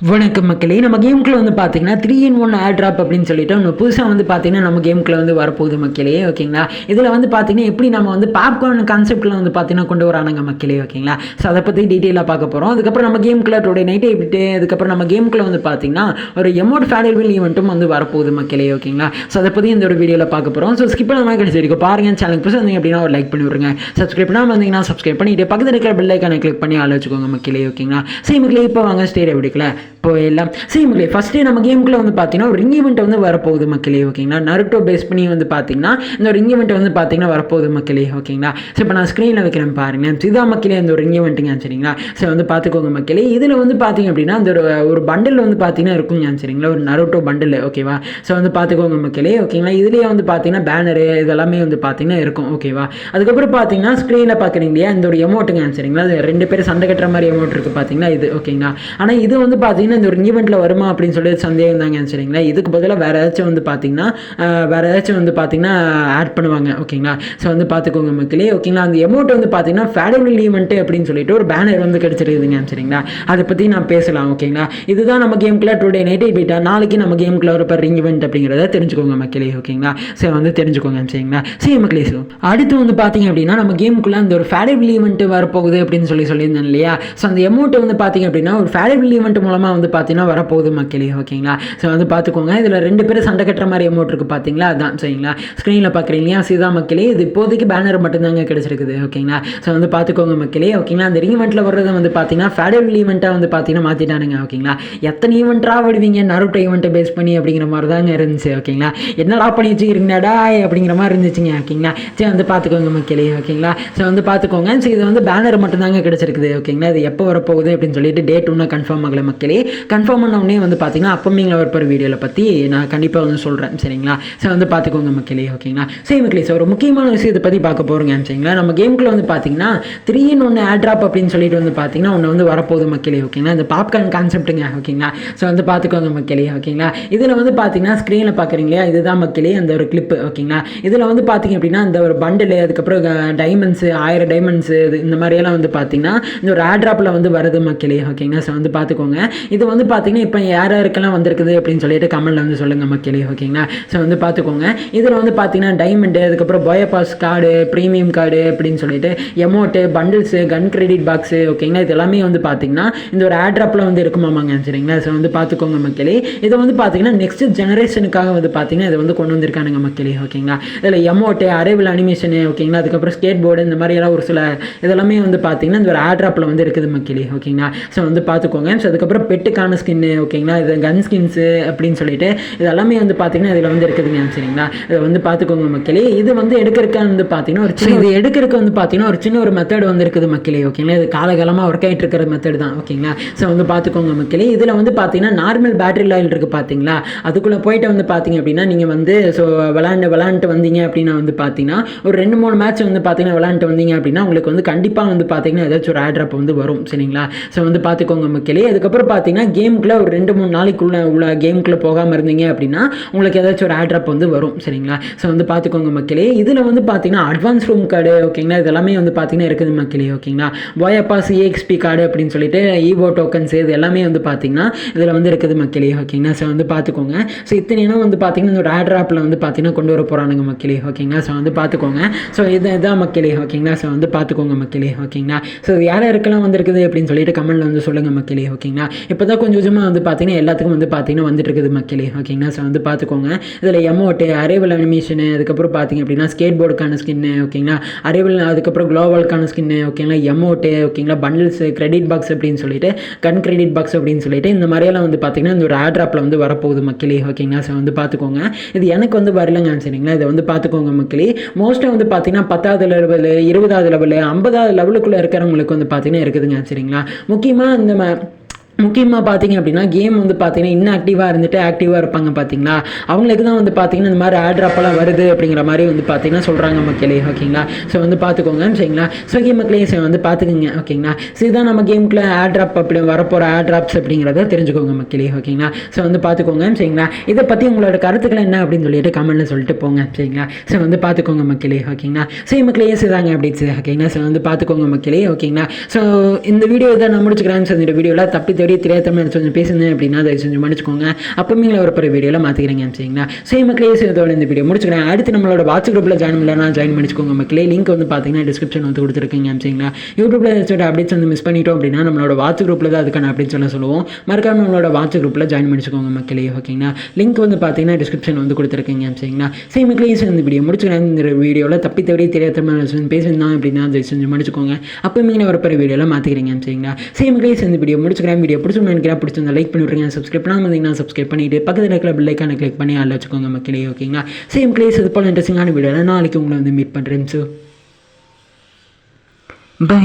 வணக்கம் மக்களே. நம்ம கேமுக்குள்ள வந்து பார்த்தீங்கன்னா 3 in 1 ஏர் ட்ராப் அப்படின்னு சொல்லிட்டு ஒன்று புதுசாக வந்து பார்த்தீங்கன்னா நம்ம கேமுக்குள்ள வந்து வரப்போகுது மக்களே. ஓகேங்களா, இதில் வந்து பார்த்தீங்கன்னா எப்படி நம்ம வந்து பாப்கார்ன் கான்செப்ட்டில் வந்து பார்த்தீங்கன்னா கொண்டு வரானுங்க மக்களே. ஓகேங்களா, ஸோ அதை பற்றி டீட்டெயிலாக பார்க்க போகிறோம். அதுக்கப்புறம் நம்ம கேமுக்குள்ள டுடே நைட்டே விட்டு அதுக்கப்புறம் நம்ம கேமுக்குள்ள வந்து பார்த்தீங்கன்னா ஒரு எமௌண்ட் ஃபேடர்வில் ஈவெண்ட்டும் வந்து வரப்போகுது மக்களே. ஓகேங்களா, ஸோ அதை பற்றி இந்த ஒரு வீடியோவில் பார்க்க போகிறோம். ஸோ ஸ்கிப் பண்ணாம கடைசி வரைக்கும் பாருங்க. சேனலுக்கு புதுசாக இருந்தீங்க அப்படின்னா ஒரு லைக் பண்ணி விடுங்க. சப்ஸ்கிரைப் பண்ணாமல் வந்தீங்கன்னா சப்ஸ்கிரைப் பண்ணிட்டு பக்கத்தில் இருக்கிற பெல் ஐக்கானை கிளிக் பண்ணி ஆள் வச்சுக்கோங்க மக்களே. ஓகேங்களா, சரி மக்களே, இப்போ வாங்க ஸ்டேட் எப்படிக்கல போயிடலாம். சரி மக்களே, ஃபஸ்ட்டே நம்ம கேமுக்குள்ள வந்து பார்த்தீங்கன்னா ஒரு ரிங் ஈவெண்ட் வந்து வரப்போகுது மக்களே. ஓகேங்களா, நருட்டோ பேஸ் பண்ணி வந்து பார்த்தீங்கன்னா இந்த ரிங் ஈவெண்ட் வந்து பார்த்தீங்கன்னா வரப்போகுது மக்களே. ஓகேங்களா, ஸோ இப்போ நான் ஸ்க்ரீனில் வைக்கிறேன் பாருங்க. இதா மக்களே இந்த ஒரு ரிங் ஈவெண்ட்டுங்க. சரிங்களா, ஸோ வந்து பார்த்துக்கோங்க மக்களே. இதில் வந்து பார்த்தீங்க அப்படின்னா அந்த ஒரு பண்டில் வந்து பார்த்தீங்கன்னா இருக்குங்க. சரிங்களா, ஒரு நருட்டோ பண்டில். ஓகேவா, ஸோ வந்து பார்த்துக்கோங்க மக்களே. ஓகேங்களா, இதுலேயே வந்து பார்த்தீங்கன்னா பேனரு இதெல்லாமே வந்து பார்த்தீங்கன்னா இருக்கும். ஓகேவா, அதுக்கப்புறம் பார்த்தீங்கன்னா ஸ்க்ரீனில் பார்க்குறீங்க இல்லையா இந்த ஒரு எமௌண்ட்டுங்க. சரிங்களா, அது 2 பேர் சண்டை கட்டுற மாதிரி எமௌண்ட் இருக்குது பார்த்தீங்கன்னா இது. ஓகேங்களா, ஆனால் இது வந்து பார்த்தீங்கன்னா இந்த ஒரு ஈவெண்ட்டில் வருமா அப்படின்னு சொல்லி சந்தேகம் தாங்க. சரிங்களா, இதுக்கு பதிலாக வேறு ஏதாச்சும் வந்து பார்த்தீங்கன்னா ஆட் பண்ணுவாங்க. ஓகேங்களா, ஸோ வந்து பார்த்துக்கோங்க மக்களே. ஓகேங்களா, அந்த எமௌண்ட் வந்து பார்த்தீங்கன்னா ஃபேடபிள் ஈவெண்ட்டு அப்படின்னு சொல்லிட்டு ஒரு பேனர் வந்து கிடச்சிருக்குதுங்க. சரிங்களா, அதை பற்றி நான் பேசலாம். ஓகேங்களா, இதுதான் நம்ம கேமுக்குள்ள டுடே நைட்டே போயிட்டா நாளைக்கு நம்ம கேமுக்குள்ள ஒரு ரிங் ஈவெண்ட் அப்படிங்கிறத தெரிஞ்சுக்கோங்க மக்களே. ஓகேங்களா, ஸோ வந்து தெரிஞ்சுக்கோங்க. சரிங்களா, சரி மக்களே. ஸோ அடுத்து வந்து பார்த்தீங்க அப்படின்னா நம்ம கேமுக்குள்ள அந்த ஒரு ஃபேடபிள் ஈவெண்ட் வரப்போகுது அப்படின்னு சொல்லியிருந்தேன் இல்லையா. ஸோ அந்த எமௌண்ட் வந்து பார்த்தீங்க அப்படின்னா ஒரு ஃபேடபிள் ஈவெண்ட் மூலமாக வந்து பார்த்தீங்கன்னா வரப்போகுது மக்களே. ஓகேங்களா, ஸோ வந்து பார்த்துக்கோங்க. இதில் 2 பேரும் சண்டை கட்டுற மாதிரி எமௌண்ட் இருக்குது பார்த்தீங்களா, அதுதான். சரிங்களா, ஸ்க்ரீனில் பார்க்குறீங்க இல்லையா, சீதா மக்களே. இது இப்போதைக்கு பேனர் மட்டும்தாங்க கிடச்சிருக்குது. ஓகேங்களா, ஸோ வந்து பார்த்துக்கோங்க மக்களே. ஓகேங்களா, அந்த ஈவெண்ட்டில் வர்றது வந்து பார்த்தீங்கன்னா ஃபேடபிள் ஈவெண்ட்டாக வந்து பார்த்தீங்கன்னா மாற்றிட்டானுங்க. ஓகேங்களா, எத்தனை ஈவெண்ட்டாக விடுவீங்க நருட்டோ ஈவெண்ட்டை பேஸ் பண்ணி அப்படிங்கிற மாதிரி தாங்க இருந்துச்சு. ஓகேங்களா, என்னடா பண்ணி வச்சுக்கிறீங்கடா அப்படிங்கிற மாதிரி இருந்துச்சுங்க. ஓகேங்களா, சரி வந்து பார்த்துக்கோங்க மக்களே. ஓகேங்களா, ஸோ வந்து பார்த்துக்கோங்க. ஸோ இது வந்து பேனர் மட்டும்தாங்க கிடச்சிருக்குது. ஓகேங்களா, இது எப்போ வரப்போகுது அப்படின்னு சொல்லிட்டு டேட் இன்னும் கன்ஃபார்ம் ஆகலை மக்களே. கன்ஃபார்ம் பண்ண உடனே வந்து பார்த்தீங்கன்னா அப்பமிங்கில் வரப்போகிற வீடியோவில் பற்றி நான் கண்டிப்பாக வந்து சொல்கிறேன். சரிங்களா, ஸோ வந்து பார்த்துக்கோங்க மக்களே. ஓகேங்களா, சரி மக்களே. ஸோ ஒரு முக்கியமான விஷயத்தை பற்றி பார்க்க போகிறோங்க. சரிங்களா, நம்ம கேமுக்குள்ள வந்து பார்த்தீங்கன்னா 3 in 1 ஏர் ட்ராப் அப்படின்னு சொல்லிட்டு வந்து பார்த்தீங்கன்னா ஒன்று வந்து வரப்போகுது மக்களே. ஓகேங்களா, இந்த பாப்கார்ன் கான்செப்ட்டுங்க. ஓகேங்களா, ஸோ வந்து பார்த்துக்கோங்க மக்களே. ஓகேங்களா, இதில் வந்து பார்த்தீங்கன்னா ஸ்க்ரீனில் பார்க்குறீங்களா, இதுதான் மக்களே அந்த ஒரு கிளிப்பு. ஓகேங்களா, இதில் வந்து பார்த்தீங்க அப்படின்னா இந்த ஒரு பண்டில் அதுக்கப்புறம் டைமண்ட்ஸு 1000 டைமண்ட்ஸு இந்த மாதிரியெல்லாம் வந்து பார்த்தீங்கன்னா இந்த ஒரு ஏர் ட்ராப்பில் வந்து வருது மக்களே. ஓகேங்களா, ஸோ வந்து பார்த்துக்கோங்க. இது வந்து பார்த்தீங்கன்னா இப்போ யாருக்கெல்லாம் வந்திருக்குது அப்படின்னு சொல்லிட்டு கமெண்ட்ல வந்து சொல்லுங்கள் மக்களே. ஓகேங்களா, ஸோ வந்து பார்த்துக்கோங்க. இதில் வந்து பார்த்தீங்கன்னா டைமண்டு அதுக்கப்புறம் பயோபாஸ் கார்டு ப்ரீமியம் கார்டு அப்படின்னு சொல்லிட்டு எமௌண்ட்டு பண்டில்ஸு கன் கிரெடிட் பாக்ஸு. ஓகேங்களா, இது எல்லாமே வந்து பார்த்தீங்கன்னா இந்த ஒரு ஏர் ட்ராப்பில் வந்து இருக்குமாமாங்க. சரிங்களா, ஸோ வந்து பார்த்துக்கோங்க மக்களே. இதை வந்து பார்த்தீங்கன்னா நெக்ஸ்ட் ஜெனரேஷனுக்காக வந்து பார்த்தீங்கன்னா இதை வந்து கொண்டு வந்திருக்கானுங்க மக்களே. ஓகேங்களா, இதில் எமௌண்ட்டு அரைவல் அனிமேஷனு. ஓகேங்களா, அதுக்கப்புறம் ஸ்கேட் போர்டு இந்த மாதிரியெல்லாம் ஒரு சில இதெல்லாமே வந்து பார்த்தீங்கன்னா இந்த ஒரு ஏர் ட்ராப்பில் வந்து இருக்குது மக்களே. ஓகேங்களா, ஸோ வந்து பார்த்துக்கோங்க. ஸோ அதுக்கப்புறம் பெட்டுக்கான ஸ்கின்னு. ஓகேங்களா, இது கன் ஸ்கின்ஸு அப்படின்னு சொல்லிட்டு இது எல்லாமே வந்து பார்த்தீங்கன்னா இதில் வந்து இருக்குதுங்க. சரிங்களா, இதை வந்து பார்த்துக்கோங்க மக்களே. இது வந்து எடுக்கிறதுக்கு வந்து பார்த்தீங்கன்னா ஒரு சின்ன இது எடுக்கிறதுக்கு வந்து பார்த்தீங்கன்னா ஒரு சின்ன ஒரு மெத்தட் வந்து இருக்குது மக்களே. ஓகேங்களா, இது காலகாலமாக ஒர்க் ஆகிட்டு இருக்கிற மெத்தட் தான். ஓகேங்களா, ஸோ வந்து பார்த்துக்கோங்க மக்களே. இதில் வந்து பார்த்தீங்கன்னா நார்மல் பேட்டரி ஆயில் இருக்குது பார்த்தீங்களா, அதுக்குள்ளே போயிட்டு வந்து பார்த்தீங்க அப்படின்னா நீங்கள் வந்து ஸோ விளாண்டுட்டு வந்தீங்க அப்படின்னா வந்து பார்த்தீங்கன்னா ஒரு 2-3 மேட்ச் வந்து பார்த்தீங்கன்னா விளாண்டுட்டு வந்தீங்க அப்படின்னா உங்களுக்கு வந்து கண்டிப்பாக வந்து பார்த்தீங்கன்னா ஏதாச்சும் ஒரு ஏர் ட்ராப் வந்து வரும். சரிங்களா, ஸோ வந்து பார்த்துக்கோங்க மக்களே. அதுக்கப்புறம் பார்த்தீங்கன்னா கேமுக்குள்ளே ஒரு 2-3 நாளைக்குள்ளே உள்ள கேமுக்குள்ளே போகாமல் இருந்தீங்க அப்படின்னா உங்களுக்கு ஏதாச்சும் ஒரு ஏர் ட்ராப் வந்து வரும். சரிங்களா, ஸோ வந்து பார்த்துக்கோங்க மக்களே. இதில் வந்து பார்த்தீங்கன்னா அட்வான்ஸ் ரூம் கார்டு. ஓகேங்களா, இதெல்லாமே வந்து பார்த்தீங்கன்னா இருக்குது மக்களே. ஓகேங்களா, போயப்பாஸ் EXP கார்டு அப்படின்னு சொல்லிட்டு ஈவோ டோக்கன்ஸ் இது எல்லாமே வந்து பார்த்தீங்கன்னா இதில் வந்து இருக்குது மக்களே. ஓகேங்களா, ஸோ வந்து பார்த்துக்கோங்க. ஸோ இத்தனையும் வந்து பார்த்தீங்கன்னா இந்த ஒரு ஏர் ட்ராப்பில் வந்து பார்த்தீங்கன்னா கொண்டு வர போகிறானுங்க மக்களே. ஓகேங்களா, ஸோ வந்து பார்த்துக்கோங்க. ஸோ இதுதான் மக்களே. ஓகேங்களா, ஸோ வந்து பார்த்துக்கோங்க மக்களே. ஓகேங்களா, ஸோ யாருக்கெல்லாம் வந்திருக்குது அப்படின்னு சொல்லிட்டு கமெண்ட்ல வந்து சொல்லுங்கள் மக்களே. ஓகேங்களா, இப்போ தான் கொஞ்சம் கொஞ்சமாக வந்து பார்த்தீங்கன்னா எல்லாத்துக்கும் வந்து பார்த்தீங்கன்னா வந்துட்டு இருக்குது மக்களே. ஓகேங்களா, ஸோ வந்து பார்த்துக்கோங்க. இதில் எமௌண்ட்டு அரைவல் அனிமேஷனு அதுக்கப்புறம் பார்த்தீங்க அப்படின்னா ஸ்கேட் போர்டுக்கான ஸ்கின்னு. ஓகேங்களா, அரைவல் அதுக்கப்புறம் குளோபலுக்கான ஸ்கின்னு. ஓகேங்களா, எமௌண்ட்டு. ஓகேங்களா, பண்டில்ஸு கிரெடிட் பாக்ஸ் அப்படின்னு சொல்லிட்டு கன் கிரெடிட் பாக்ஸ் அப்படின்னு சொல்லிட்டு இந்த மாதிரியெல்லாம் வந்து பார்த்தீங்கன்னா இந்த ஒரு ஏர் ட்ராப்பில் வந்து வரப்போகுது மக்களே. ஓகேங்களா, ஸோ வந்து பார்த்துக்கோங்க. இது எனக்கு வந்து வரலங்க. சரிங்களா, இதை வந்து பார்த்துக்கோங்க மக்களே. மோஸ்ட்டாக வந்து பார்த்தீங்கன்னா 10வது லெவலு 20வது லெவலு 50வது லெவலுக்குள்ளே இருக்கிறவங்களுக்கு வந்து பார்த்தீங்கன்னா இருக்குதுங்க. சரிங்களா, முக்கியமாக இந்த முக்கியமாக பார்த்தீங்க அப்படின்னா கேம் வந்து பார்த்தீங்கன்னா இன்ஆக்டிவாக இருந்துட்டு ஆக்டிவாக இருப்பாங்க பார்த்தீங்களா, அவங்களுக்கு தான் வந்து பார்த்தீங்கன்னா இந்த மாதிரி ஏர் ட்ராப்பெல்லாம் வருது அப்படிங்கிற மாதிரி வந்து பார்த்தீங்கன்னா சொல்கிறாங்க மக்களே. ஓகேங்களா, ஸோ வந்து பார்த்துக்கோங்க. சரிங்களா, ஸோ கேம் மக்களே வந்து பார்த்துக்குங்க. ஓகேங்களா, ஸோ இதுதான் நம்ம கேமுக்குள்ள ஏர் ட்ராப் அப்படி வரப்போகிற ஏர் ட்ராப்ஸ் அப்படிங்கிறத தெரிஞ்சுக்கோங்க மக்களே. ஓகேங்களா, ஸோ வந்து பார்த்துக்கோங்க. சரிங்களா, இதை பற்றி உங்களோட கருத்துக்கள் என்ன அப்படின்னு சொல்லிட்டு கமெண்ட்டில் சொல்லிட்டு போங்க. சரிங்களா, ஸோ வந்து பார்த்துக்கோங்க மக்களே. ஓகேங்களா, ஸோ மக்களே செய்தாங்க அப்படி. ஓகேங்களா, ஸோ வந்து பார்த்துக்கோங்க மக்களே. ஓகேங்களா, ஸோ இந்த வீடியோ இதை நான் முடிச்சுக்கிறேன். ஸோ இந்த வீடியோவில் தப்பி தவறி தெரியாதமாக கொஞ்சம் பேசுனேன் அப்படின்னா அதை கொஞ்சம் மன்னிச்சுக்கோங்க. அப்போமே ஒரு வீடியோவில் மாற்றிக்கிறேங்க சரிங்களா. ஸோ மக்களே இதோட இந்த வீடியோ முடிச்சுக்கிறேன். அடுத்து நம்மளோட வாட்ஸ்அப் குரூப்பில் ஜாயின் பண்ணலாம், ஜாயின் பண்ணிச்சுக்கோங்க மக்களே. லிங்க் வந்து பார்த்தீங்கன்னா டிஸ்கிரிப்ஷன் வந்து கொடுத்துருக்கீங்க சரிங்களா. யூடியூப்பில் ஏதாச்சும் அப்டேட்ஸ் வந்து மிஸ் பண்ணிட்டோம் அப்படின்னா நம்மளோட வாட்ஸ்அப் குரூப்பில் தான் அதுக்கான அப்டேட்ஸ் எல்லாம் சொல்லுவோம். மறக்காம நம்மளோட வாட்ஸ்அப் குரூப்பில் ஜாயின் பண்ணிச்சுக்கோங்க மக்களே. ஓகேங்களா. லிங்க் வந்து பார்த்தீங்கன்னா டிஸ்கிரிப்ஷன் வந்து கொடுத்துருக்கீங்க சரிங்களா. ஸோ மக்களே இந்த வீடியோ முடிச்சுக்கிறேன். இந்த வீடியோவில் தப்பி தவறி தெரியாத பேசியிருந்தான் அப்படின்னா அதை செஞ்சு முடிச்சுக்கோங்க. அப்போமே ஒரு வீடியோவில் மாற்றிக்கிறீங்க சரிங்களா. ஸோ மக்களே இந்த வீடியோ முடிச்சுக்கிறேன். வீடியோ பிடிச்சிருந்தா நினைக்கிறேன், பிடிச்சிருந்தா லைக் பண்ணி விட்ருங்க. சப்ஸ்கிரைப் பண்ணாமல் இருந்தீங்கன்னா சப்ஸ்கிரைப் பண்ணிவிட்டு பக்கத்தில் இருக்கிற பெல் ஐக்கானை கிளிக் பண்ணி ஆள் வச்சுக்கோங்க மக்களே. ஓகேங்களா. சேம் கிளேஸ் இது போல் இன்ட்ரெஸ்டிங்கான வீடியோவில் நாளைக்கு உங்களை வந்து மீட் பண்ணுறேன். So by.